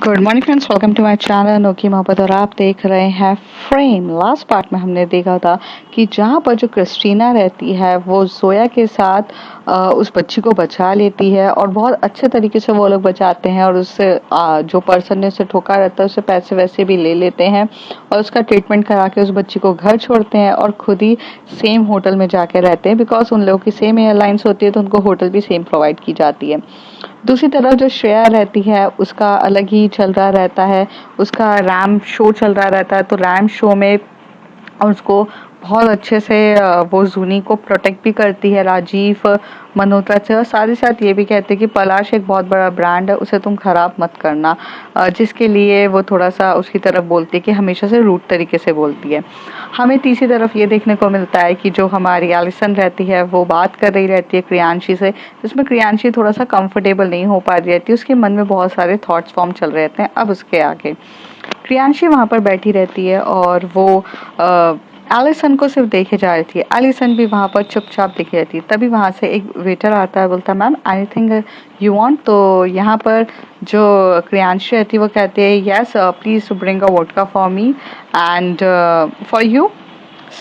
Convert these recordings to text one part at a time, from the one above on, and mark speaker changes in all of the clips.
Speaker 1: Good morning friends, welcome to my channel नोकी मोहब्बत। और आप देख रहे हैं फ्रेम। लास्ट पार्ट में हमने देखा था कि जहाँ पर जो क्रिस्टीना रहती है वो जोया के साथ उस बच्ची को बचा लेती है और बहुत अच्छे तरीके से वो लोग बचाते हैं, और उससे जो पर्सन ने उसे ठोका रहता है उससे पैसे वैसे भी ले लेते हैं और उसका ट्रीटमेंट करा के उस बच्ची को घर छोड़ते हैं और खुद ही सेम होटल में जाके रहते हैं, बिकॉज उन लोगों की सेम एयरलाइंस होती है तो उनको होटल भी सेम प्रोवाइड की जाती है। दूसरी तरफ जो श्रेया रहती है उसका अलग ही चल रहा रहता है, उसका रैम शो चल रहा रहता है। तो रैम शो में उसको बहुत अच्छे से वो जूनी को प्रोटेक्ट भी करती है राजीव मल्होत्रा से, और साथ ही साथ ये भी कहते हैं कि पलाश एक बहुत बड़ा ब्रांड है, उसे तुम खराब मत करना, जिसके लिए वो थोड़ा सा उसकी तरफ बोलती है कि हमेशा से रूट तरीके से बोलती है। हमें तीसरी तरफ ये देखने को मिलता है कि जो हमारी एलिसन रहती है वो बात कर रही रहती है क्रियांशी से, जिसमें क्रियांशी थोड़ा सा कंफर्टेबल नहीं हो पा रही रहती है, उसके मन में बहुत सारे थॉट्स फॉर्म चल रहे रहते हैं। अब उसके आगे क्रियांशी वहां पर बैठी रहती है और वो एलिसन को सिर्फ देखे जा रही थी। एलिसन भी वहां पर चुपचाप देखे रहती है। तभी वहां से एक वेटर आता है, बोलता है मैम एनीथिंग यू वांट। तो यहाँ पर जो क्रियांशी रहती है वो कहती है yes please bring a vodka for me and for you.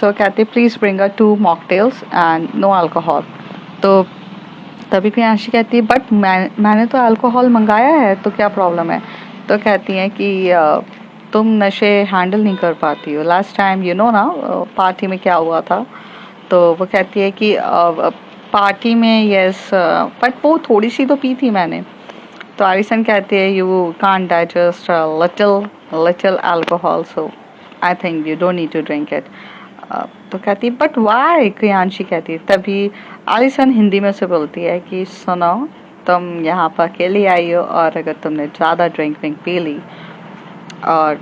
Speaker 1: So कहते please bring a 2 mocktails and no alcohol. तो तभी क्रियांशी कहती है बट मैंने तो अल्कोहल मंगाया है, तो क्या प्रॉब्लम है। तो कहती हैं कि तुम नशे हैंडल नहीं कर पाती हो। लास्ट टाइम यू नो ना पार्टी में क्या हुआ था। तो वो कहती है कि पार्टी में यस बट वो थोड़ी सी तो पी थी मैंने। तो एलिसन कहती है you can't digest little little alcohol, so I think you don't need to drink it. तो कहती है बट वाई। क्रियांशी कहती है, तभी एलिसन हिंदी में से बोलती है कि सुनो, तुम यहाँ पर अकेली आई हो और अगर तुमने ज़्यादा ड्रिंक विंक पी ली और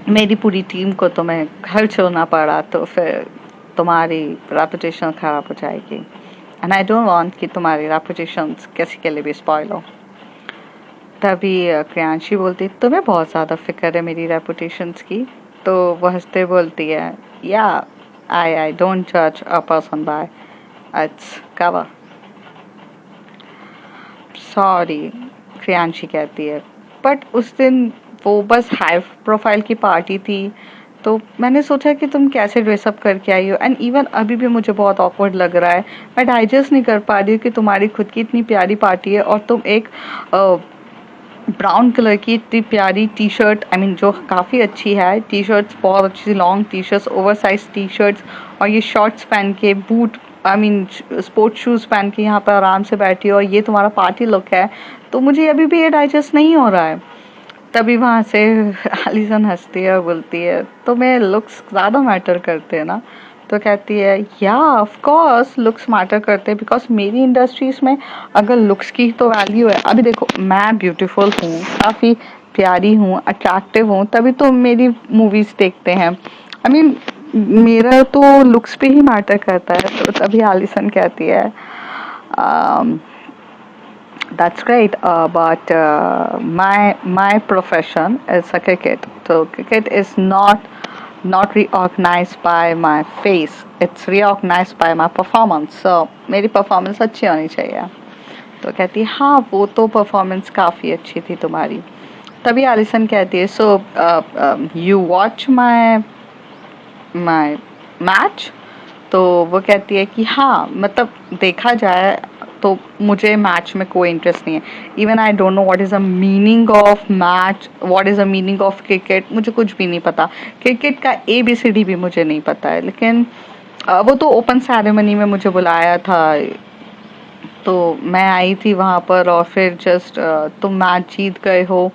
Speaker 1: मेरी पूरी टीम को तुम्हें घर छोड़ना पड़ा तो फिर तुम्हारी रेपुटेशन खराब हो जाएगी, एंड आई डोंट वांट कि तुम्हारी रेपुटेशन किसी के लिए भी स्पॉइल हो। तभी क्रियांशी बोलती तुम्हें बहुत ज़्यादा फिक्र है मेरी रेपुटेशन की। तो वो हंसते बोलती है या आई डोंट जज a person by its cover. Sorry, Kriyanshi कहती है, बट उस दिन वो बस हाई प्रोफाइल की पार्टी थी, तो मैंने सोचा कि तुम कैसे ड्रेसअप करके आई हो, एंड इवन अभी भी मुझे बहुत ऑकवर्ड लग रहा है। मैं डाइजेस्ट नहीं कर पा रही हूँ कि तुम्हारी खुद की इतनी प्यारी पार्टी है और तुम एक ब्राउन कलर की इतनी प्यारी टी शर्ट, आई मीन जो काफ़ी अच्छी है, टी शर्ट्स बहुत अच्छी, long T shirts, over size T shirts और ये शॉर्ट्स पहन के, boot I mean sports shoes पहन के यहाँ पर आराम से बैठी हो और ये तुम्हारा पार्टी लुक है। तो मुझे अभी भी ये डाइजेस्ट नहीं हो रहा है। तभी वहाँ से एलिसन हंसती है और बोलती है तुम्हें लुक्स ज़्यादा मैटर करते हैं ना। तो कहती है या ऑफ कोर्स लुक्स मैटर करते हैं, बिकॉज मेरी इंडस्ट्रीज में अगर लुक्स की तो वैल्यू है। अभी देखो मैं ब्यूटीफुल हूँ, काफ़ी प्यारी हूँ, अट्रैक्टिव हूँ, तभी तो मेरी मूवीज़ देखते हैं। आई मीन मेरा तो लुक्स पे ही मैटर करता है। तो तभी एलिसन कहती है that's great, but my profession is a cricket. So cricket is not recognized by my face. It's recognized by my performance. So मेरी performance अच्छी होनी चाहिए। तो कहती है हाँ वो तो performance काफ़ी अच्छी थी तुम्हारी। तभी एलिसन कहती है so you watch my match। तो वो कहती है कि हाँ मतलब देखा जाए तो मुझे मैच में कोई इंटरेस्ट नहीं है। Even I don't know what is a meaning of match, what is a meaning of cricket, मुझे कुछ भी नहीं पता। क्रिकेट का ABCD भी मुझे नहीं पता है। लेकिन वो तो ओपन सेरेमनी में मुझे बुलाया था तो मैं आई थी वहाँ पर, और फिर जस्ट तुम मैच जीत गए हो।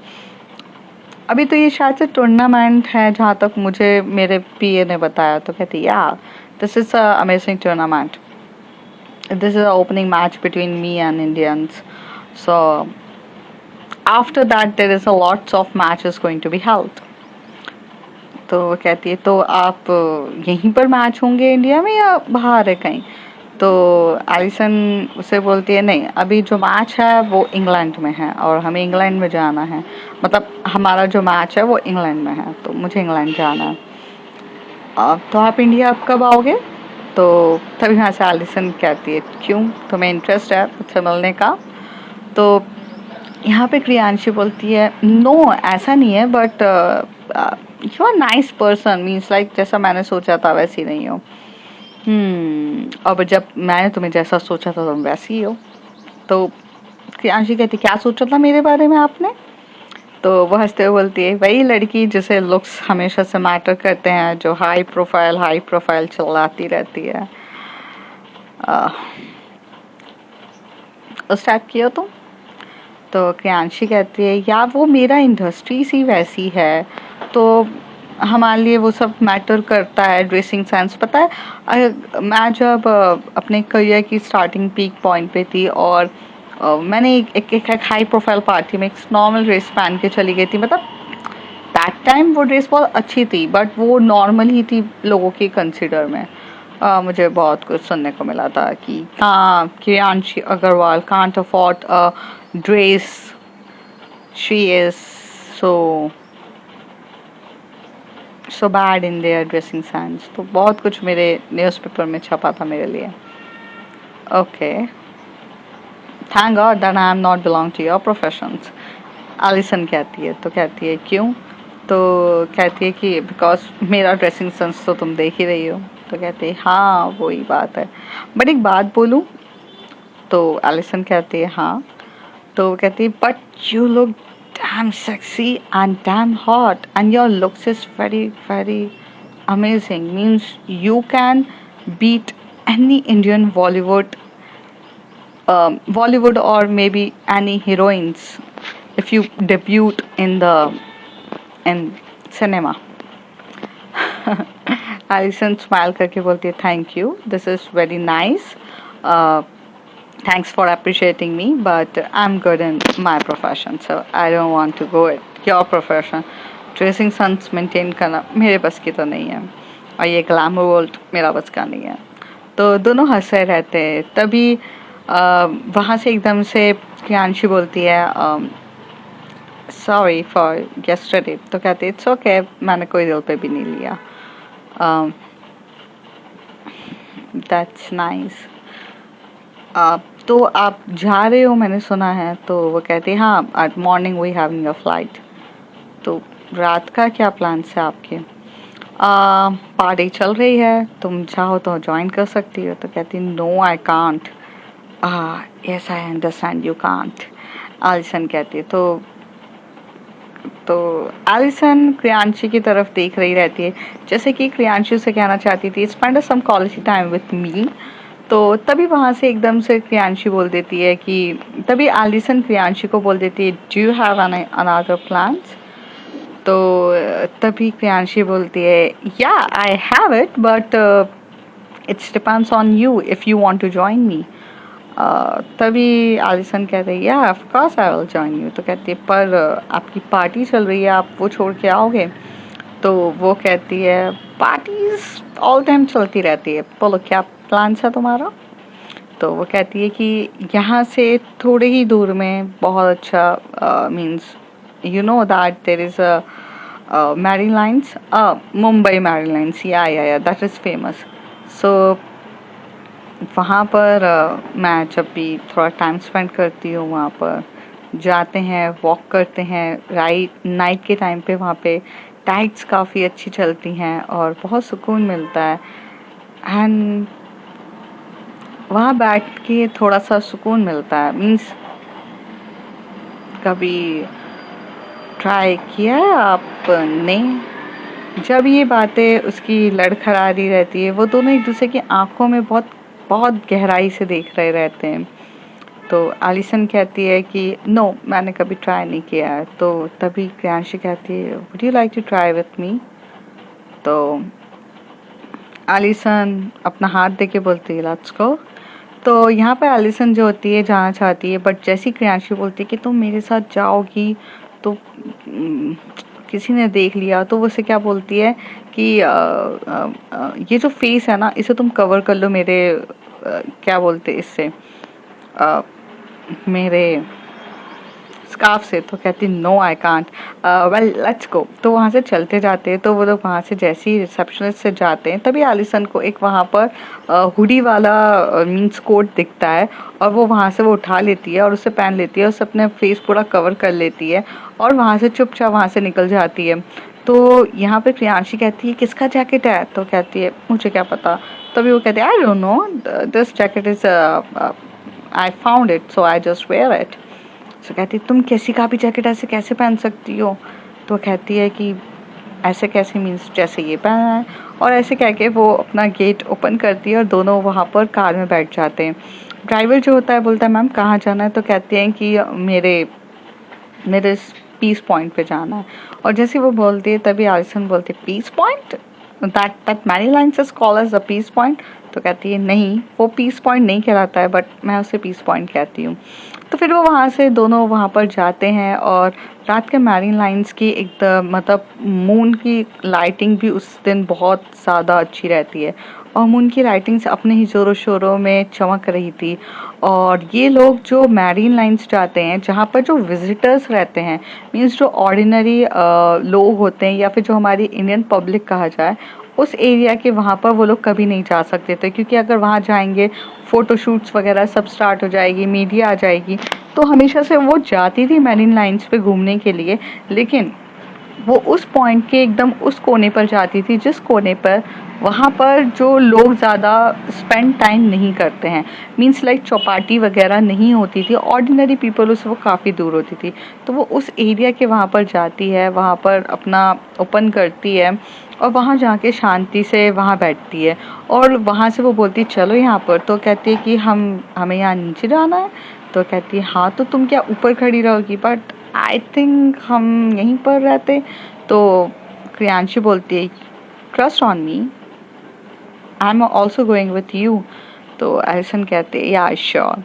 Speaker 1: अभी तो ये शायद से टूर्नामेंट है जहाँ तक मुझे मेरे PA ने बताया। तो कहती या this is a amazing tournament, this is the opening match between me and Indians. So after that there is a lots of matches going to be held. तो वो कहती है तो आप यहीं पर मैच होंगे इंडिया में या बाहर है कहीं। तो एलिसन उसे बोलती है नहीं, अभी जो मैच है वो इंग्लैंड में है और हमें इंग्लैंड में जाना है, मतलब हमारा जो मैच है वो इंग्लैंड में है तो मुझे इंग्लैंड जाना है। तो आप इंडिया अब कब आओगे। तो तभी वहाँ से एलिसन कहती है क्यों, तुम्हें इंटरेस्ट है मुझसे मिलने का। तो यहाँ पे क्रियांशी बोलती है नो ऐसा नहीं है but you are nice person, means like जैसा मैंने सोचा था वैसी नहीं हो। अब जब मैंने तुम्हें जैसा सोचा था तुम वैसी ही हो। तो क्रियांशी कहती क्या सोचा था मेरे बारे में आपने? तो वो हंसते हुए बोलती है वही लड़की जिसे लुक्स हमेशा से मैटर करते हैं, जो हाई प्रोफाइल चलाती रहती है, उस टाइप की हो तुम। तो क्रियांशी कहती है यार वो मेरा इंडस्ट्री सी वैसी है, तो हमारे लिए वो सब मैटर करता है, ड्रेसिंग सेंस। पता है मैं जब अपने करियर की स्टार्टिंग पीक पॉइंट पे थी और मैंने एक हाई प्रोफाइल पार्टी में एक नॉर्मल ड्रेस पहन के चली गई थी। मतलब दैट टाइम वो ड्रेस बहुत अच्छी थी बट वो नॉर्मल ही थी लोगों के कंसिडर में। मुझे बहुत कुछ सुनने को मिला था कि हाँ Kriyanshi Agarwal can't afford a dress, she is so so bad in their dressing sense. तो बहुत कुछ मेरे न्यूज़पेपर में छपा था मेरे लिए। Okay, thank God that I am not belong to your professions. Allison कहती है, तो कहती है क्यों? तो कहती है कि बिकॉज मेरा ड्रेसिंग सेंस तो तुम देख ही रही हो। तो कहती है हाँ वही बात है, बट एक बात बोलूं? तो एलिसन कहती है हाँ। तो कहती है but you look damn sexy and damn hot and your looks is very amazing, means you can beat any Indian Bollywood or maybe any heroines if you debut in cinema. Alison smile करके बोलती है thank you, this is very nice, thanks for appreciating me but I'm good in my profession so I don't want to go at your profession. Dressing sense maintain करना मेरे बस की तो नहीं है और ये ग्लैमर वर्ल्ड मेरा बस का नहीं है। तो दोनों हंसे रहते हैं। तभी वहाँ से एकदम से क्रियांशी बोलती है सॉरी फॉर यस्टरडे। तो कहते इट्स ओके, मैंने कोई दिल पे भी नहीं लिया। That's nice. तो आप जा रहे हो मैंने सुना है। तो वो कहते हैं हाँ at morning we having a flight. तो रात का क्या प्लान्स है आपके? पार्टी चल रही है, तुम चाहो तो ज्वाइन कर सकती हो। तो कहती no I can't. Yes I understand you can't, Allison कहती है। तो एलिसन क्रियांशी की तरफ देख रही रहती है जैसे कि क्रियांशी से कहना चाहती थी spend some quality time with me. तो तभी वहाँ से एकदम से क्रियांशी बोल देती है कि तभी एलिसन क्रियांशी को बोल देती है do you have another plans? तो तभी क्रियांशी बोलती है yeah I have it but it's depends on you if you want to join me. तभी एलिसन कहते हैं yeah of course I will join you. तो कहती है पर आपकी पार्टी चल रही है, आप वो छोड़ के आओगे? तो वो कहती है पार्टीज ऑल टाइम चलती रहती है, बोलो क्या प्लान है तुम्हारा? तो वो कहती है कि यहाँ से थोड़े ही दूर में बहुत अच्छा means you know that there is a Marine Lines, Mumbai Marine Lines, yeah that is famous. So वहाँ पर मैं जब भी थोड़ा टाइम स्पेंड करती हूँ वहाँ पर जाते हैं, वॉक करते हैं। नाइट के टाइम पे वहाँ पे टाइड्स काफ़ी अच्छी चलती हैं और बहुत सुकून मिलता है। एंड वहाँ बैठ के थोड़ा सा सुकून मिलता है। मीन्स कभी ट्राई किया है आपने? जब ये बातें उसकी लड़खड़ाती रहती है, वो दोनों एक दूसरे की आंखों में बहुत बहुत गहराई से देख रहे रहते हैं। तो एलिसन कहती है कि नो मैंने कभी ट्राई नहीं किया है। तो तभी क्रियांशी कहती है would you like to try with me? तो एलिसन अपना हाथ देके बोलती है लेट्स गो। तो यहाँ पे एलिसन जो होती है जाना चाहती है बट जैसी क्रियांशी बोलती है कि तुम मेरे साथ जाओगी तो किसी ने देख लिया, तो वो उसे क्या बोलती है कि ये जो फेस है ना इसे तुम कवर कर लो मेरे क्या बोलते इससे मेरे स्कार्फ से। तो कहती no I can't, well let's go. तो वहाँ से चलते जाते हैं। तो वो लोग वहाँ से जैसे ही रिसेप्शनिस्ट से जाते हैं तभी एलिसन को एक वहाँ पर हुडी वाला मीन्स कोट दिखता है, और वो वहाँ से वो उठा लेती है और उसे पहन लेती है, उसे अपने फेस पूरा कवर कर लेती है और वहाँ से चुपचाप वहाँ से निकल जाती है। तो यहाँ पे प्रियांशी कहती है किसका जैकेट है? तो कहती है मुझे क्या पता। तभी वो कहते हैं I don't know, this jacket is I found it so I just wear it. तो कहती तुम किसी का भी जैकेट ऐसे कैसे पहन सकती हो? तो कहती है कि ऐसे कैसे, मीन्स जैसे ये पहना है। और ऐसे कह के वो अपना गेट ओपन करती है और दोनों वहाँ पर कार में बैठ जाते हैं। ड्राइवर जो होता है बोलता है मैम कहाँ जाना है? तो कहते हैं कि मेरे मेरे पीस पॉइंट पे जाना है। और जैसे वो बोलती है तभी आलिसन बोलती है पीस पॉइंट, दैट मैनी Lines is called as the peace point. तो कहती है नहीं, वो पीस पॉइंट नहीं कहलाता है, बट मैं उसे पीस पॉइंट कहती हूँ। तो फिर वो वहाँ से दोनों वहाँ पर जाते हैं और रात के मैरीन लाइन्स की एकदम मतलब मून की लाइटिंग भी उस दिन बहुत ज़्यादा अच्छी रहती है, और मून की लाइटिंग से अपने ही ज़ोरों शोरों में चमक रही थी। और ये लोग जो मैरीन लाइन्स जाते हैं जहाँ पर जो विजिटर्स रहते हैं, मीन्स जो ऑर्डिनरी लोग होते हैं या फिर जो हमारी इंडियन पब्लिक कहा जाए, उस एरिया के वहाँ पर वो लोग कभी नहीं जा सकते थे, क्योंकि अगर वहाँ जाएंगे फ़ोटोशूट्स वगैरह सब स्टार्ट हो जाएगी, मीडिया आ जाएगी। तो हमेशा से वो जाती थी मैरीन लाइन्स पे घूमने के लिए, लेकिन वो उस पॉइंट के एकदम उस कोने पर जाती थी जिस कोने पर वहाँ पर जो लोग ज़्यादा स्पेंड टाइम नहीं करते हैं, मीन्स लाइक चौपाटी वगैरह नहीं होती थी, ऑर्डिनरी पीपल उससे वो काफ़ी दूर होती थी। तो वो उस एरिया के वहाँ पर जाती है, वहाँ पर अपना ओपन करती है और वहाँ जाके शांति से वहाँ बैठती है। और वहाँ से वो बोलती है चलो यहाँ पर। तो कहती है कि हमें यहाँ नीचे जाना है। तो कहती है हाँ तो तुम क्या ऊपर खड़ी रहोगी? बट आई थिंक हम यहीं पर रहते। तो क्रियांशी बोलती है trust on me, I am also going with you. तो एलिसन कहते हैं या श्योर।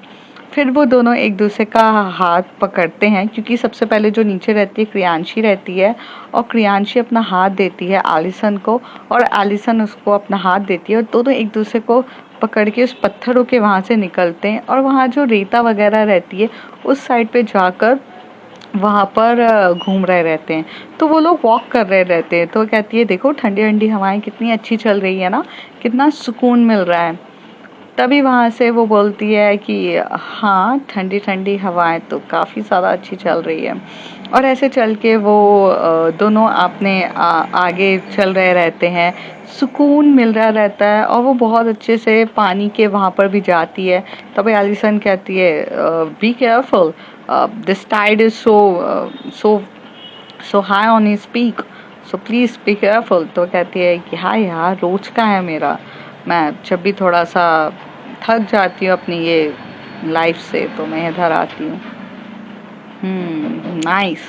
Speaker 1: फिर वो दोनों एक दूसरे का हाथ पकड़ते हैं, क्योंकि सबसे पहले जो नीचे रहती है क्रियांशी रहती है, और क्रियांशी अपना हाथ देती है एलिसन को और एलिसन उसको अपना हाथ देती है, और दोनों एक दूसरे को पकड़ के उस पत्थरों के वहाँ से निकलते हैं और वहाँ जो रेता वगैरह रहती है उस साइड पे जाकर वहाँ पर घूम रहे रहते हैं। तो वो लोग वॉक कर रहे रहते हैं। तो कहती है देखो ठंडी ठंडी हवाएं कितनी अच्छी चल रही है ना, कितना सुकून मिल रहा है। तभी वहाँ से वो बोलती है कि हाँ ठंडी ठंडी हवाएं तो काफ़ी ज़्यादा अच्छी चल रही है। और ऐसे चल के वो दोनों अपने आगे चल रहे रहते हैं, सुकून मिल रहा रहता है, और वो बहुत अच्छे से पानी के वहाँ पर भी जाती है। तभी एलिसन कहती है be careful, this tide is so so high on his peak, so please be careful. तो कहती है कि हाँ यार रोज का है मेरा, मैं जब भी थोड़ा सा थक जाती हूँ अपनी ये लाइफ से तो मैं इधर आती हूँ। नाइस।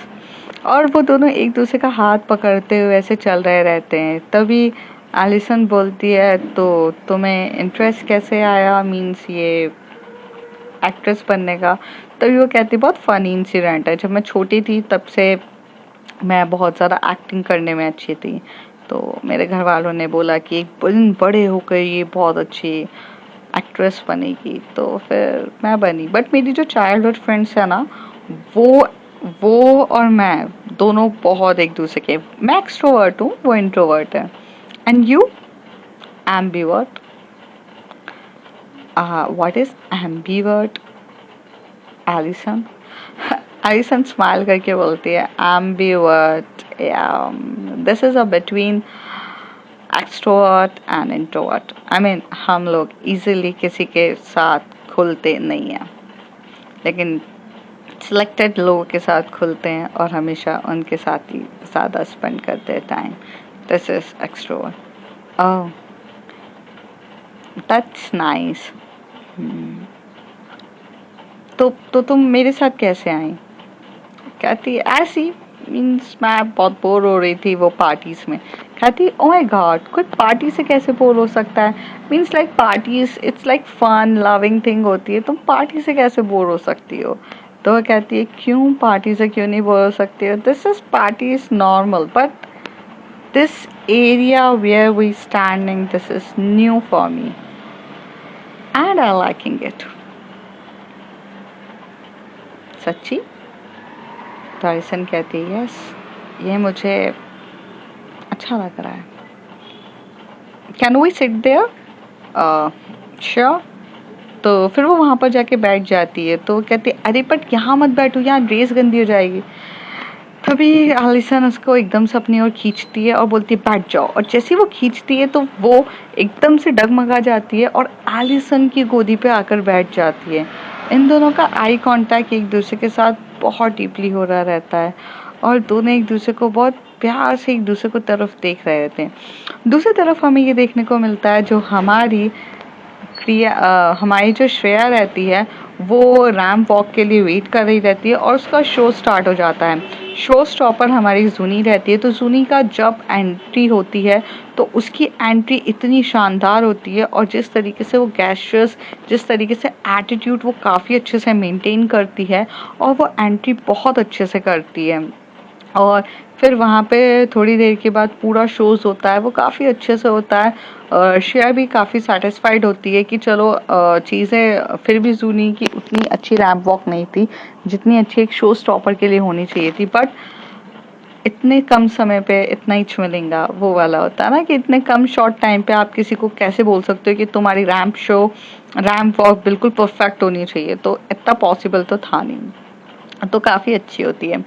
Speaker 1: और वो दोनों एक दूसरे का हाथ पकड़ते हुए ऐसे चल रहे रहते हैं। तभी एलिसन बोलती है तो तुम्हें इंटरेस्ट कैसे आया, मीन्स ये एक्ट्रेस बनने का? तभी वो कहती बहुत फनी इंसिडेंट है, जब मैं छोटी थी तब से मैं बहुत ज़्यादा एक्टिंग करने में अच्छी थी। तो मेरे घर वालों ने बोला कि एक दिन बड़े होकर ये बहुत अच्छी एक्ट्रेस बनेगी, तो फिर मैं बनी। बट मेरी जो चाइल्डहुड फ्रेंड्स है ना, वो वो और मैं दोनों बहुत एक दूसरे के, मैं एक्सट्रोवर्ट हूँ, वो इंट्रोवर्ट है। And you? Ambivert. What is ambivert Allison? Allison smile करके बोलती है ambivert, this is a between extrovert and introvert. I mean हम लोग इजीली किसी के साथ खुलते नहीं हैं, लेकिन सिलेक्टेड लोगों के साथ खुलते हैं और हमेशा उनके साथ ही ज़्यादा स्पेंड करते हैं time. This is extrovert. Oh that's nice. तो तुम मेरे साथ कैसे आई? कहती ऐसी, मीन्स मैं बहुत बोर हो रही थी वो पार्टीज में। कहती ओ माय गॉड कोई पार्टी से कैसे बोर हो सकता है? Means like parties it's like fun loving thing होती है, तुम पार्टी से कैसे बोर हो सकती हो? तो वो कहती है क्यों पार्टी से क्यों नहीं बोर हो सकती हो? This is party is normal, but this area where we standing this is new for me and I liking it. सच्ची? तो आलिसन कहती है यस, ये मुझे अच्छा लग रहा है, can we sit there, sure. तो फिर वो वहाँ पर जाके बैठ जाती है। तो कहती है अरे बट यहाँ मत बैठो, यहाँ ड्रेस गंदी हो जाएगी। तभी आलिसन उसको एकदम से अपनी ओर खींचती है और बोलती है बैठ जाओ। और जैसे वो खींचती है तो वो एकदम से डगमगा जाती है और आलिसन की गोदी पे आकर बैठ जाती है। इन दोनों का आई कांटेक्ट एक दूसरे के साथ बहुत डीपली हो रहा रहता है और दोनों एक दूसरे को बहुत प्यार से एक दूसरे को तरफ देख रहे रहते हैं। दूसरी तरफ हमें ये देखने को मिलता है जो हमारी जो श्रेया रहती है वो रैंप वॉक के लिए वेट कर रही रहती है और उसका शो स्टार्ट हो जाता है। शो स्टॉपर हमारी जूनी रहती है। तो जूनी का जब एंट्री होती है तो उसकी एंट्री इतनी शानदार होती है और जिस तरीके से वो गैस्चर्स, जिस तरीके से एटीट्यूड वो काफ़ी अच्छे से मेंटेन करती है और वो एंट्री बहुत अच्छे से करती है। और फिर वहाँ पे थोड़ी देर के बाद पूरा शोज़ होता है, वो काफ़ी अच्छे से होता है। श्रेया भी काफ़ी सेटिस्फाइड होती है कि चलो चीज़ें फिर भी जूनी की उतनी अच्छी रैंप वॉक नहीं थी जितनी अच्छी एक शो स्टॉपर के लिए होनी चाहिए थी, बट इतने कम समय पे इतना ही मिलेगा वो वाला होता है ना कि इतने कम शॉर्ट टाइम पे आप किसी को कैसे बोल सकते हो कि तुम्हारी रैंप वॉक बिल्कुल परफेक्ट होनी चाहिए। तो इतना पॉसिबल तो था नहीं, तो काफ़ी अच्छी होती है।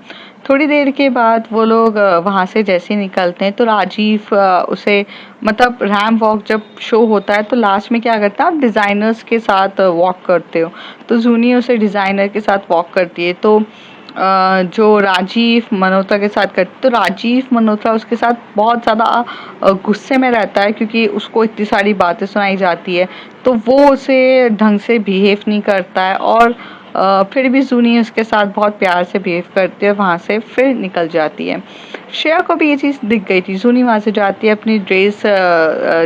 Speaker 1: थोड़ी देर के बाद वो लोग वहाँ से जैसे ही निकलते हैं तो राजीव उसे मतलब रैंप वॉक जब शो होता है तो लास्ट में क्या करता है, आप डिज़ाइनर्स के साथ वॉक करते हो। तो जूनी उसे डिज़ाइनर के साथ वॉक करती है। तो जो राजीव मल्होत्रा के साथ करते तो राजीव मल्होत्रा उसके साथ बहुत ज़्यादा गुस्से में रहता है क्योंकि उसको इतनी सारी बातें सुनाई जाती है। तो वो उसे ढंग से बिहेव नहीं करता है और फिर भी जूनी उसके साथ बहुत प्यार से बिहेव करती है, वहाँ से फिर निकल जाती है। श्रेया को भी ये चीज़ दिख गई थी। जूनी वहाँ से जाती है, अपनी ड्रेस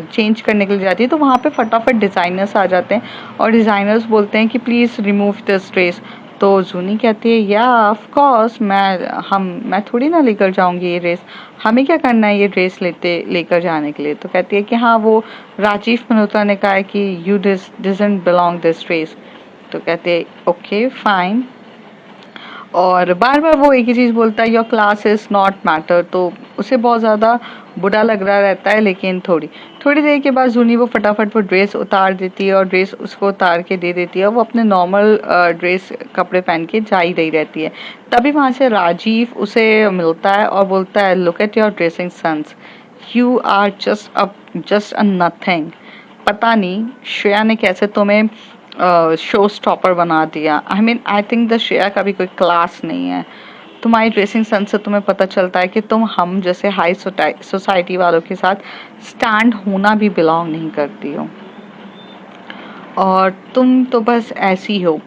Speaker 1: चेंज करने के लिए जाती है तो वहाँ पे फटाफट डिज़ाइनर्स आ जाते हैं और डिज़ाइनर्स बोलते हैं कि प्लीज़ रिमूव दिस ड्रेस। तो जूनी कहती है या ऑफ कोर्स, मैं थोड़ी ना लेकर जाऊंगी ये ड्रेस, हमें क्या करना है ये ड्रेस लेकर जाने के लिए। तो कहती है कि हाँ वो राजीव मल्होत्रा ने कहा है कि you doesn't belong this dress. तो कहते हैं ओके फाइन, और बार बार वो एक ही चीज़ बोलता है your class is not matter. तो उसे बहुत ज़्यादा बुरा लग रहा रहता है। लेकिन थोड़ी देर के बाद जूनी वो फटाफट वो ड्रेस उतार देती है और ड्रेस उसको उतार के दे देती है। वो अपने नॉर्मल ड्रेस कपड़े पहन के जा ही रही रहती है। तभी वहाँ से राजीव उसे मिलता है और बोलता है look at your dressing sense, you are just a nothing. पता नहीं श्रेया ने कैसे तुम्हें शो स्टॉपर बना दिया। आई थिंक द श्रेया का भी कोई क्लास नहीं है। तुम्हारी ड्रेसिंग सेंस से तुम्हें पता चलता है कि तुम हम जैसे हाई सोसाइटी वालों के साथ स्टैंड होना भी बिलोंग नहीं करती हो और तुम तो बस ऐसी हो,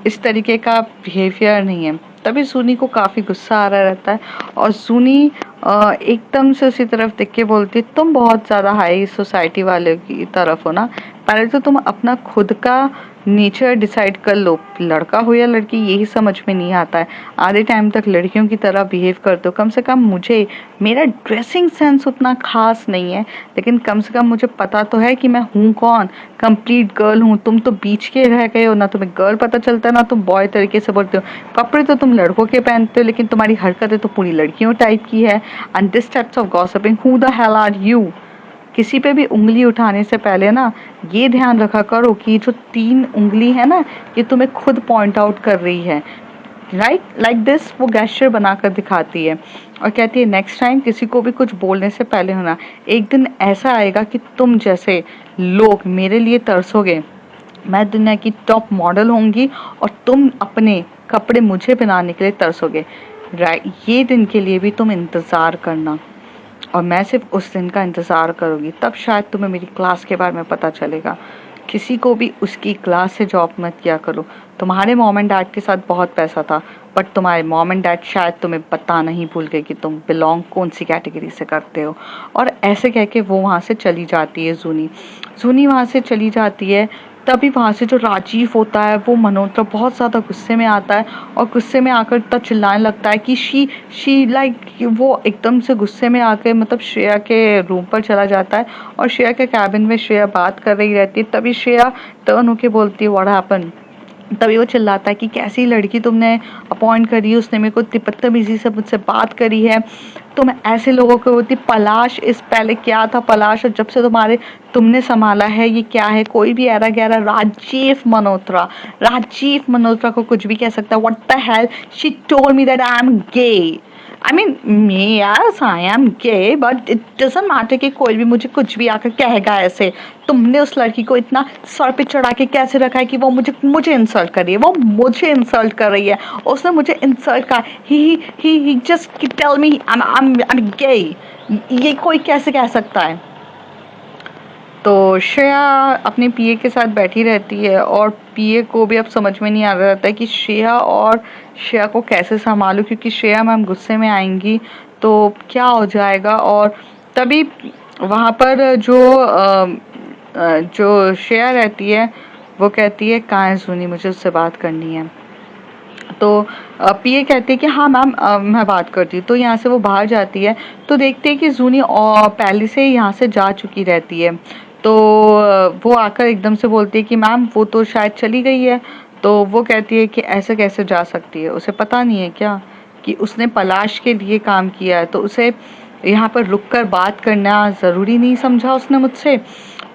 Speaker 1: इस तरीके का बिहेवियर नहीं है। तभी सूनी को काफ़ी गुस्सा आ रहा रहता है और सूनी एकदम से उसी तरफ देख के बोलती है तुम बहुत ज़्यादा हाई सोसाइटी वाले की तरफ हो ना, पहले तो तुम अपना खुद का नेचर डिसाइड कर लो। लड़का हो या लड़की यही समझ में नहीं आता है, आधे टाइम तक लड़कियों की तरह बिहेव करते हो। कम से कम मुझे मेरा ड्रेसिंग सेंस उतना खास नहीं है, लेकिन कम से कम मुझे पता तो है कि मैं हूँ कौन, कंप्लीट गर्ल हूँ। तुम तो बीच के रह गए हो, ना तुम्हें गर्ल पता चलता है ना तुम बॉय तरीके से बोलते हो। कपड़े तो तुम लड़कों के पहनते हो लेकिन तुम्हारी हरकतें तो पूरी लड़कियों टाइप की है। And this types of gossiping, who the hell are you. किसी पे भी उंगली उठाने से पहले ना ये ध्यान रखा करो कि जो 3 उंगली है ना ये तुम्हें खुद पॉइंट आउट कर रही है, राइट, लाइक दिस। वो गेस्चर बनाकर दिखाती है और कहती है नेक्स्ट टाइम किसी को भी कुछ बोलने से पहले होना, एक दिन ऐसा आएगा कि तुम जैसे लोग मेरे लिए तरसोगे। मैं दुनिया की टॉप मॉडल होंगी और तुम अपने कपड़े मुझे बनाने के लिए तरसोगे, राइट। ये दिन के लिए भी तुम इंतज़ार करना और मैं सिर्फ उस दिन का इंतज़ार करूँगी, तब शायद तुम्हें मेरी क्लास के बारे में पता चलेगा। किसी को भी उसकी क्लास से जॉब मत किया करो। तुम्हारे मॉम एंड डैड के साथ बहुत पैसा था, बट तुम्हारे मॉम एंड डैड शायद तुम्हें पता नहीं भूल गए कि तुम बिलोंग कौन सी कैटेगरी से करते हो। और ऐसे कह के वो वहाँ से चली जाती है जूनी वहाँ से चली जाती है। तभी वहाँ से जो राजीव होता है वो मल्होत्रा बहुत ज़्यादा गुस्से में आता है और गुस्से में आकर तब चिल्लाने लगता है कि शी लाइक, वो एकदम से गुस्से में आकर मतलब श्रेया के रूम पर चला जाता है और श्रेया के कैबिन में श्रेया बात कर रही रहती है। तभी श्रेया टर्न होके बोलती है व्हाट हैपन। तभी वो चिल्लाता है कि कैसी लड़की तुमने अपॉइंट करी है, उसने मेरे को इतनी बदतमीजी से मुझसे बात करी है, तुम ऐसे लोगों को होती। पलाश इस पहले क्या था पलाश, और जब से तुमने संभाला है ये क्या है। कोई भी ऐरा गैरा राजीव मल्होत्रा को कुछ भी कह सकता है। What the hell, she told me that I am gay. I mean may yes I am gay, but it doesn't matter कि कोई भी मुझे कुछ भी आकर कहेगा ऐसे। तुमने उस लड़की को इतना सर पे चढ़ा के कैसे रखा है कि वो मुझे इंसल्ट कर रही है, वो मुझे इंसल्ट कर रही है, उसने मुझे इंसल्ट कर, he just tell me I am gay. ये कोई कैसे कह सकता है। तो श्रेया अपने पीए के साथ बैठी रहती है और पीए को भी अब समझ में नहीं आ रहा रहता है कि श्रेया को कैसे संभालूं, क्योंकि श्रेया मैम गुस्से में आएंगी तो क्या हो जाएगा। और तभी वहाँ पर जो श्रेया रहती है वो कहती है कहाँ है जूनी, मुझे उससे बात करनी है। तो पीए कहती है कि हाँ मैम मैं बात करती हूँ। तो यहाँ से वो बाहर जाती है तो देखते हैं कि जूनी पहले से यहाँ से जा चुकी रहती है। तो वो आकर एकदम से बोलती है कि मैम वो तो शायद चली गई है। तो वो कहती है कि ऐसे कैसे जा सकती है, उसे पता नहीं है क्या कि उसने पलाश के लिए काम किया है, तो उसे यहाँ पर रुककर बात करना ज़रूरी नहीं समझा उसने मुझसे।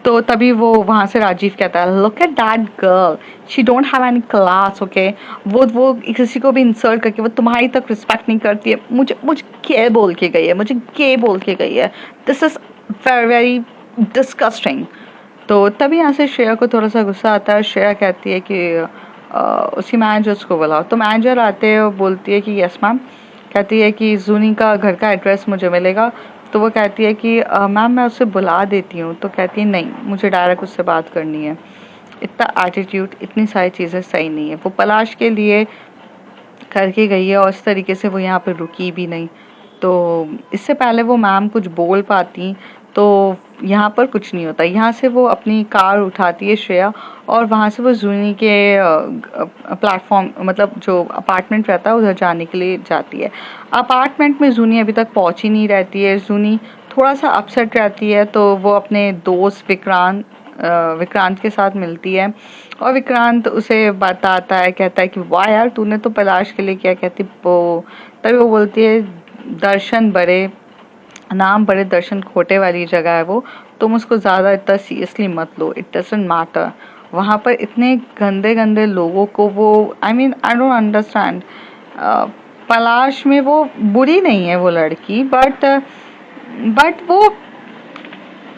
Speaker 1: तो तभी वो वहाँ से राजीव कहता है look at that girl, she don't have any class, okay. वो किसी को भी इंसल्ट करके वो तुम्हारी तक रिस्पेक्ट नहीं करती है। मुझे के बोल के गई है, मुझे के बोल के गई है। This is very very disgusting. तो तभी यहाँ से श्रेया को थोड़ा सा गुस्सा आता है। श्रेया कहती है कि उसकी मैनेजर्स को बुलाओ। तो मैनेजर आते हैं और बोलती है कि यस मैम। कहती है कि जूनी का घर का एड्रेस मुझे मिलेगा। तो वो कहती है कि मैम मैं उसे बुला देती हूँ। तो कहती है नहीं, मुझे डायरेक्ट उससे बात करनी है। इतना एटीट्यूड, इतनी सारी चीज़ें सही नहीं है। वो पलाश के लिए करके गई है और इस तरीके से वो यहाँ पर रुकी भी नहीं। तो इससे पहले वो मैम कुछ बोल पाती तो यहाँ पर कुछ नहीं होता। यहाँ से वो अपनी कार उठाती है श्रेया और वहाँ से वो जूनी के प्लेटफॉर्म मतलब जो अपार्टमेंट रहता है उधर जाने के लिए जाती है। अपार्टमेंट में जूनी अभी तक पहुँची नहीं रहती है। जूनी थोड़ा सा अपसेट रहती है तो वो अपने दोस्त विक्रांत के साथ मिलती है और विक्रांत उसे बताता है, कहता है कि वाह यार तूने तो पलाश के लिए क्या। कहती वो तभी वो बोलती है दर्शन बड़े नाम बड़े दर्शन खोटे वाली जगह है वो, तुम उसको ज़्यादा इतना सीरियसली मत लो, इट डजंट मैटर। वहाँ पर इतने गंदे गंदे लोगों को वो आई डोंट अंडरस्टैंड। पलाश में वो बुरी नहीं है वो लड़की, बट वो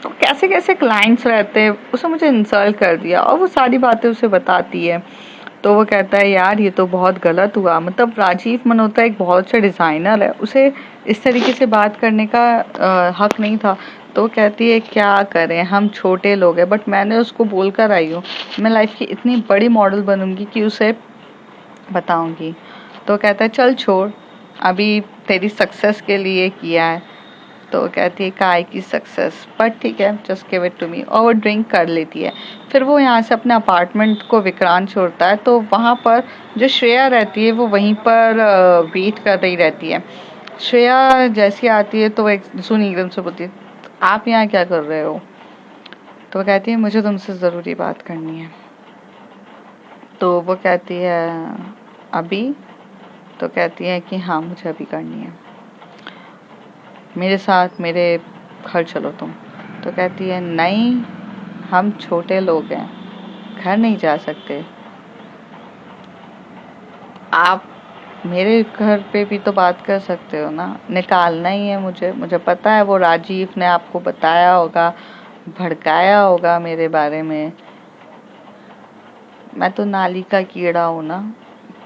Speaker 1: तो कैसे कैसे क्लाइंट्स रहते हैं, उसने मुझे इंसल्ट कर दिया और वो सारी बातें उसे बताती है। तो वो कहता है यार ये तो बहुत गलत हुआ, मतलब राजीव मल्होत्रा एक बहुत अच्छा डिज़ाइनर है, उसे इस तरीके से बात करने का हक नहीं था। तो कहती है क्या करें, हम छोटे लोग हैं, बट मैंने उसको बोल कर आई हूँ मैं लाइफ की इतनी बड़ी मॉडल बनूंगी कि उसे बताऊंगी। तो कहता है चल छोड़, अभी तेरी सक्सेस के लिए किया है। तो कहती है काय की सक्सेस, बट ठीक है just give it to me. और वो ड्रिंक कर लेती है। फिर वो यहाँ से अपने अपार्टमेंट को विक्रांत छोड़ता है तो वहाँ पर जो श्रेया रहती है वो वहीं पर वेट कर रही रहती है। श्रेया जैसी आती है तो वो एक सुनी एकदम से बोलती है आप यहाँ क्या कर रहे हो। तो वो कहती है मुझे तुमसे ज़रूरी बात करनी है। तो वो कहती है अभी। तो कहती है कि हाँ मुझे अभी करनी है, मेरे साथ मेरे घर चलो तुम। तो कहती है नहीं, हम छोटे लोग हैं, घर नहीं जा सकते। आप मेरे घर पे भी तो बात कर सकते हो ना, निकालना ही है मुझे पता है वो राजीव ने आपको बताया होगा, भड़काया होगा मेरे बारे में। मैं तो नाली का कीड़ा हूँ ना,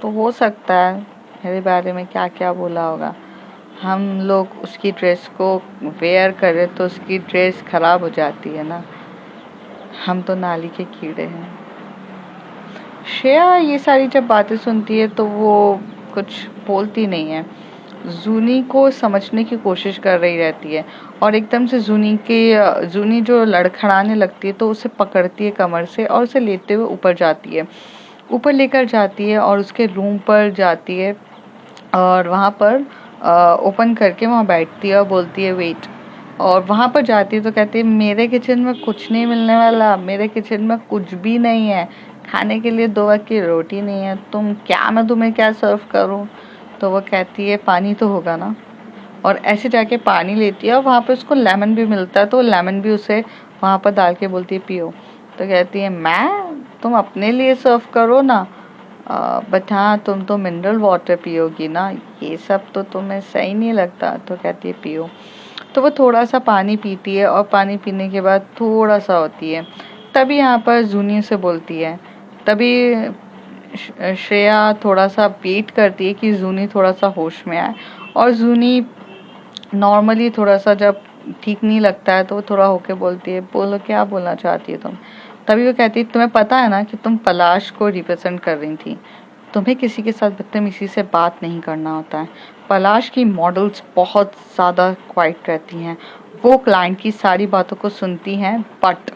Speaker 1: तो हो सकता है मेरे बारे में क्या क्या बोला होगा। हम लोग उसकी ड्रेस को वेयर करें तो उसकी ड्रेस खराब हो जाती है ना, हम तो नाली के कीड़े हैं। श्रेया ये सारी जब बातें सुनती है तो वो कुछ बोलती नहीं है, जूनी को समझने की कोशिश कर रही रहती है। और एकदम से जूनी जो लड़खड़ाने लगती है तो उसे पकड़ती है कमर से और उसे लेते हुए ऊपर जाती है, ऊपर लेकर जाती है और उसके रूम पर जाती है और वहाँ पर ओपन करके वहाँ बैठती है और बोलती है वेट। और वहाँ पर जाती है तो कहती है मेरे किचन में कुछ नहीं मिलने वाला, मेरे किचन में कुछ भी नहीं है, खाने के लिए 2 वक्त की रोटी नहीं है, मैं तुम्हें क्या सर्व करूं? तो वो कहती है पानी तो होगा ना। और ऐसे जाके पानी लेती है और वहाँ पे उसको लेमन भी मिलता है, तो लेमन भी उसे वहाँ पर डाल के बोलती है पियो। तो कहती है तुम अपने लिए सर्व करो ना। बट हाँ, तुम तो मिनरल वाटर पियोगी ना, ये सब तो तुम्हें सही नहीं लगता। तो कहती है पियो। तो वो थोड़ा सा पानी पीती है और पानी पीने के बाद थोड़ा सा होती है। तभी यहाँ पर जूनी से बोलती है। तभी श्रेया थोड़ा सा वेट करती है कि जूनी थोड़ा सा होश में आए। और जूनी नॉर्मली थोड़ा सा जब ठीक नहीं लगता है तो वो थोड़ा होके बोलती है, बोलो क्या बोलना चाहती है तुम? तभी वो कहती है तुम्हें पता है ना कि तुम पलाश को रिप्रेजेंट कर रही थी, तुम्हें किसी के साथ बदतमीजी से बात नहीं करना होता है। पलाश की मॉडल्स बहुत ज़्यादा क्वाइट रहती हैं, वो क्लाइंट की सारी बातों को सुनती हैं बट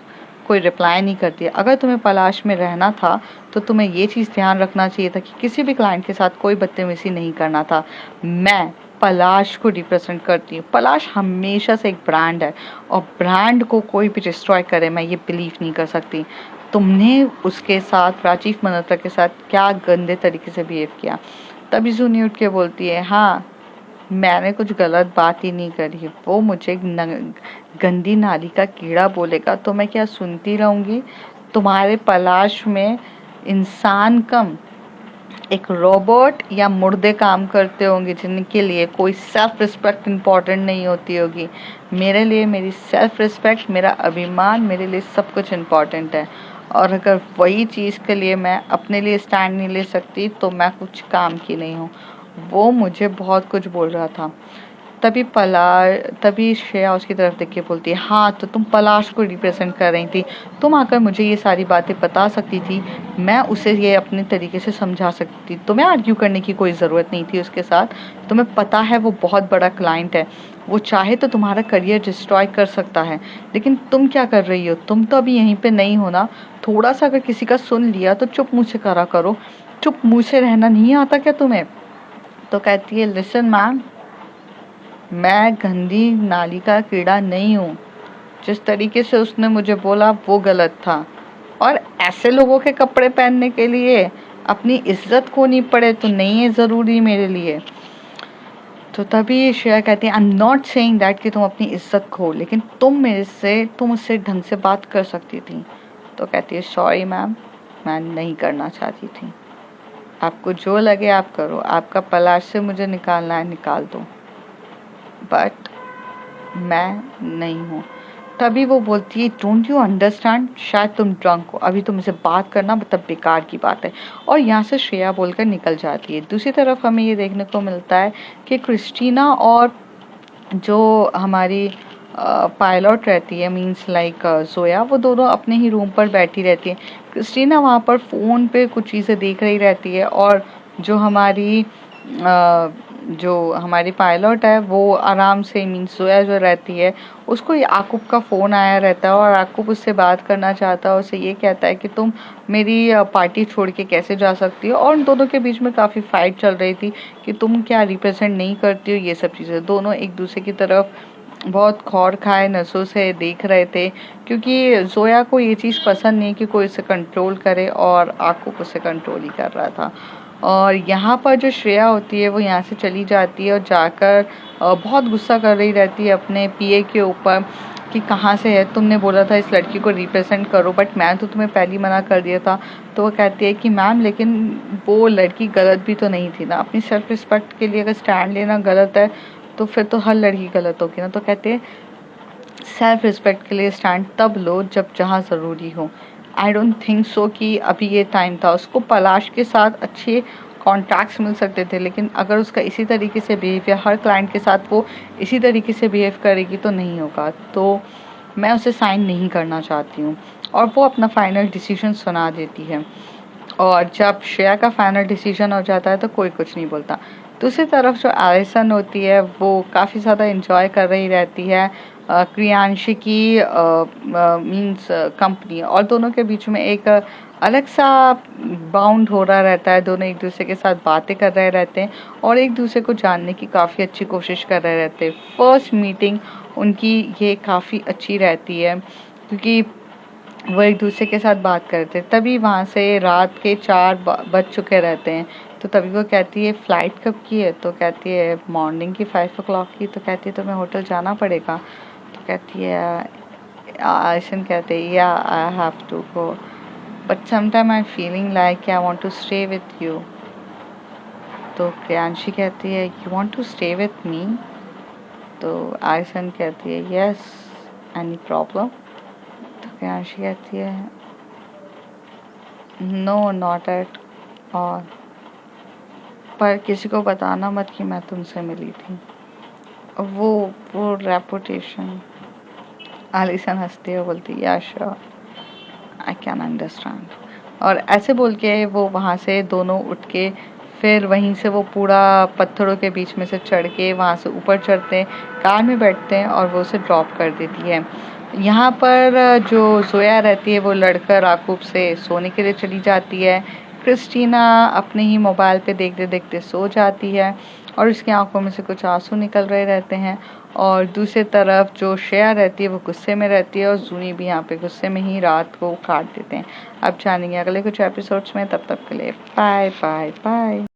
Speaker 1: कोई रिप्लाई नहीं करती है। अगर तुम्हें पलाश में रहना था तो तुम्हें ये चीज़ ध्यान रखना चाहिए था कि किसी भी क्लाइंट के साथ कोई बदतमीजी नहीं करना था। मैं पलाश को रिप्रेजेंट करती हूँ। पलाश हमेशा से एक ब्रांड है और ब्रांड को कोई भी डिस्ट्रॉय करे मैं ये बिलीव नहीं कर सकती। तुमने उसके साथ राजीव मल्होत्रा के साथ क्या गंदे तरीके से बिहेव किया। तभी जूनी उठ के बोलती है हाँ, मैंने कुछ गलत बात ही नहीं करी, वो मुझे गंदी नाली का कीड़ा बोलेगा तो मैं क्या सुनती रहूंगी? तुम्हारे पलाश में इंसान कम एक रोबोट या मुर्दे काम करते होंगे जिनके लिए कोई सेल्फ रिस्पेक्ट इम्पोर्टेंट नहीं होती होगी। मेरे लिए मेरी सेल्फ रिस्पेक्ट, मेरा अभिमान, मेरे लिए सब कुछ इम्पोर्टेंट है। और अगर वही चीज़ के लिए मैं अपने लिए स्टैंड नहीं ले सकती तो मैं कुछ काम की नहीं हूँ। वो मुझे बहुत कुछ बोल रहा था। तभी श्रेया उसकी तरफ देख के बोलती है हाँ, तो तुम पलाश को रिप्रेजेंट कर रही थी, तुम आकर मुझे ये सारी बातें बता सकती थी, मैं उसे ये अपने तरीके से समझा सकती थी, तुम्हें आर्ग्यू करने की कोई ज़रूरत नहीं थी उसके साथ। तुम्हें पता है वो बहुत बड़ा क्लाइंट है, वो चाहे तो तुम्हारा करियर डिस्ट्रॉय कर सकता है, लेकिन तुम क्या कर रही हो? तुम तो अभी यहीं पे नहीं हो ना। थोड़ा सा अगर किसी का सुन लिया तो चुप मुँह से करा करो। चुप मुँह से रहना नहीं आता क्या तुम्हें? तो कहती है लिसन मैम, मैं गंदी नाली का कीड़ा नहीं हूँ। जिस तरीके से उसने मुझे बोला वो गलत था। और ऐसे लोगों के कपड़े पहनने के लिए अपनी इज्जत खोनी पड़े तो नहीं है ज़रूरी मेरे लिए। तो तभी श्रेया कहती है आई एम नॉट सेइंग दैट कि तुम अपनी इज्जत खो, लेकिन तुम उससे ढंग से बात कर सकती थी। तो कहती है सॉरी मैम, मैं नहीं करना चाहती थी। आपको जो लगे आप करो, आपका पलाश से मुझे निकालना है निकाल दो, बट मैं नहीं हूँ। तभी वो बोलती है डोंट यू अंडरस्टैंड, शायद तुम ड्रंक हो, अभी तुम इसे बात करना मतलब बेकार की बात है। और यहाँ से श्रेया बोलकर निकल जाती है। दूसरी तरफ हमें ये देखने को मिलता है कि क्रिस्टीना और जो हमारी पायलट रहती है मींस लाइक जोया, वो दोनों अपने ही रूम पर बैठी रहती है। क्रिस्टीना वहाँ पर फ़ोन पे कुछ चीज़ें देख रही रहती है और जो हमारी पायलट है वो आराम से मीन्स जोया जो रहती है उसको याकूब का फ़ोन आया रहता है और याकूब उससे बात करना चाहता है। उसे ये कहता है कि तुम मेरी पार्टी छोड़ के कैसे जा सकती हो। और उन दोनों के बीच में काफ़ी फाइट चल रही थी कि तुम क्या रिप्रेजेंट नहीं करती हो, ये सब चीज़ें। दोनों एक दूसरे की तरफ बहुत खौर खाए नसों से देख रहे थे, क्योंकि जोया को ये चीज़ पसंद नहीं कि कोई उसे कंट्रोल करे और याकूब उसे कंट्रोल ही कर रहा था। और यहाँ पर जो श्रेया होती है वो यहाँ से चली जाती है और जाकर बहुत गुस्सा कर रही रहती है अपने पीए के ऊपर कि कहाँ से है, तुमने बोला था इस लड़की को रिप्रेजेंट करो बट मैं तो तुम्हें पहले ही मना कर दिया था। तो वो कहती है कि मैम लेकिन वो लड़की गलत भी तो नहीं थी ना, अपनी सेल्फ रिस्पेक्ट के लिए अगर स्टैंड लेना गलत है तो फिर तो हर लड़की गलत होगी ना। तो कहते हैं सेल्फ रिस्पेक्ट के लिए स्टैंड तब लो जब जहाँ ज़रूरी हो। आई डोंट थिंक सो कि अभी ये टाइम था। उसको पलाश के साथ अच्छे कॉन्ट्रैक्ट्स मिल सकते थे, लेकिन अगर उसका इसी तरीके से बिहेवियर हर क्लाइंट के साथ वो इसी तरीके से बिहेव करेगी तो नहीं होगा। तो मैं उसे साइन नहीं करना चाहती हूँ। और वो अपना फाइनल डिसीजन सुना देती है। और जब श्रेया का फाइनल डिसीजन हो जाता है तो कोई कुछ नहीं बोलता। दूसरी तरफ जो एलिसन होती है वो काफ़ी ज़्यादा इंजॉय कर रही रहती है क्रियांशी की मीन्स कंपनी, और दोनों के बीच में एक अलग सा बाउंड हो रहा रहता है। दोनों एक दूसरे के साथ बातें कर रहे रहते हैं और एक दूसरे को जानने की काफ़ी अच्छी कोशिश कर रहे रहते हैं। फर्स्ट मीटिंग उनकी ये काफ़ी अच्छी रहती है क्योंकि वो एक दूसरे के साथ बात करते, तभी वहाँ से रात के 4 बज चुके रहते हैं। तो तभी वो कहती है फ़्लाइट कब की है? तो कहती है मॉर्निंग की 5 o'clock की। तो कहती है तुम्हें होटल जाना पड़ेगा। तो कहती है आयशन कहते हैं yeah I have to go but sometime I am feeling like I want to stay with you. तो प्रियांशी कहती है you want to stay with me? तो आयशन कहती है यस, एनी प्रॉब्लम? तो प्रियांशी कहती है नो नॉट एट ऑल, पर किसी को बताना मत कि मैं तुमसे मिली थी। वो रेपुटेशन। आलिशान हंसती है, बोलती या श्योर, आई कैन अंडरस्टैंड। और ऐसे बोल के वो वहाँ से दोनों उठ के फिर वहीं से वो पूरा पत्थरों के बीच में से चढ़ के वहाँ से ऊपर चढ़ते हैं, कार में बैठते हैं और वो उसे ड्रॉप कर देती है। यहाँ पर जो जोया रहती है वो लड़कर आकूब से सोने के लिए चली जाती है। क्रिस्टीना अपने ही मोबाइल पे देखते देखते सो जाती है और उसकी आंखों में से कुछ आंसू निकल रहे रहते हैं। और दूसरी तरफ जो श्रेया रहती है वो गुस्से में रहती है और जूनी भी यहाँ पे गुस्से में ही रात को काट देते हैं। अब जानेंगे अगले कुछ एपिसोड्स में, तब तक के लिए बाय बाय बाय।